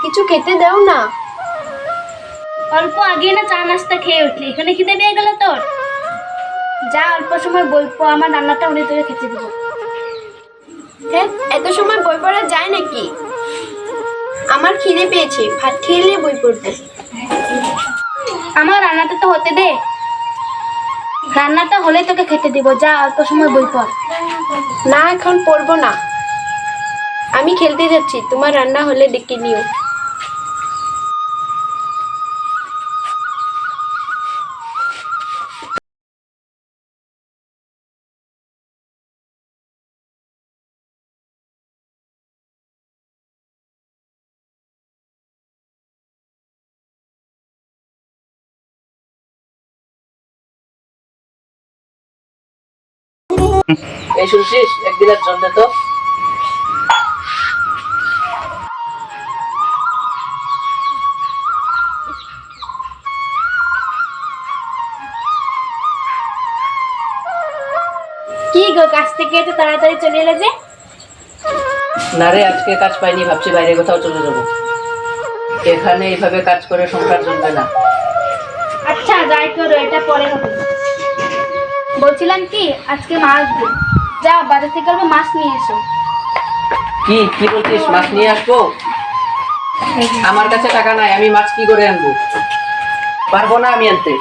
কিছু খেতে দাও না। অল্প আগে না চা নাস্তা খেয়ে উঠলি, এখানে খিদে পেয়ে গেল তোর? যা অল্প সময় বই পড়, আমার রান্নাটা উনি তোকে খেতে দেবো। হ্যাঁ, এত সময় বই পড়া যায় নাকি? আমার খিদে পেয়েছে, ভাত খেলে বই পড়বো। আমার রান্নাটা তো হতে দে, রান্নাটা হলে তোকে খেতে দিব। যা অল্প সময় বই পড়। না, এখন পড়বো না, আমি খেলতে যাচ্ছি। তোমার রান্না হলে ডেকে নিও। এই শুনছিস, এক গিলাস জল দে তো। কি গো, কাজ থেকে এত তাড়াতাড়ি চলে এলে যে? না রে, আজকে কাজ পাইনি, ভাবছি বাইরে কোথাও চলে যাব। এখানে এইভাবে কাজ করে সংসার চলবে না। আচ্ছা যাই করো, এটা পরে হবে। বলছিলাম কি, আজকে মাছ দিন, যাও বাজার থেকে অল্প মাছ নিয়ে এসো। কি কি বলছিস? মাছ নিয়ে আসবো? আমার কাছে টাকা নাই, আমি মাছ কি করে আনবো? পারবো না আমি আনতে।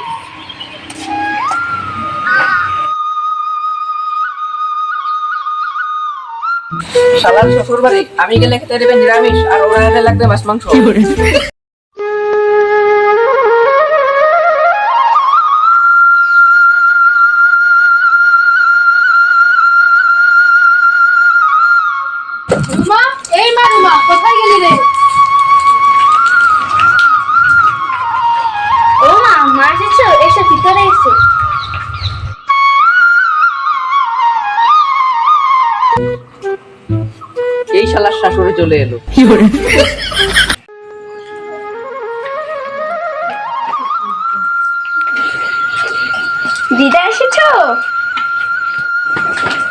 শালার শ্বশুর বাড়ি, আমি গেলে খেতে দেবে নিরামিষ, আর ওরা গেলে লাগবে মাছ মাংস। রুমা, এই মা রুমা, কোথায় গেলি রে? ও মা, মাছ এসো, এসো ভিতরে এসো। এই শালার শাশুড়ি চলে এলো। দিদা এসেছো?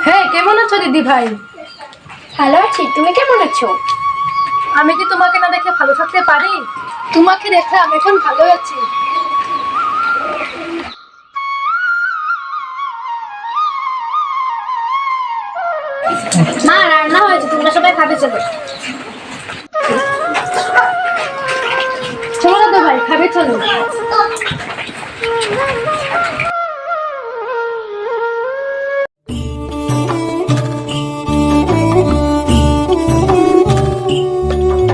হ্যাঁ, কেমন আছো দিদি ভাই? ভালো আছি, তুমি কেমন আছো? আমি কি তোমাকে না দেখে ভালো থাকতে পারি? তোমাকে দেখে আমি এখন ভালো আছি। মা, রান্না হয়েছে, তোমরা সবাই খাবে চলো। চলো দাদা ভাই, খাবে চলো।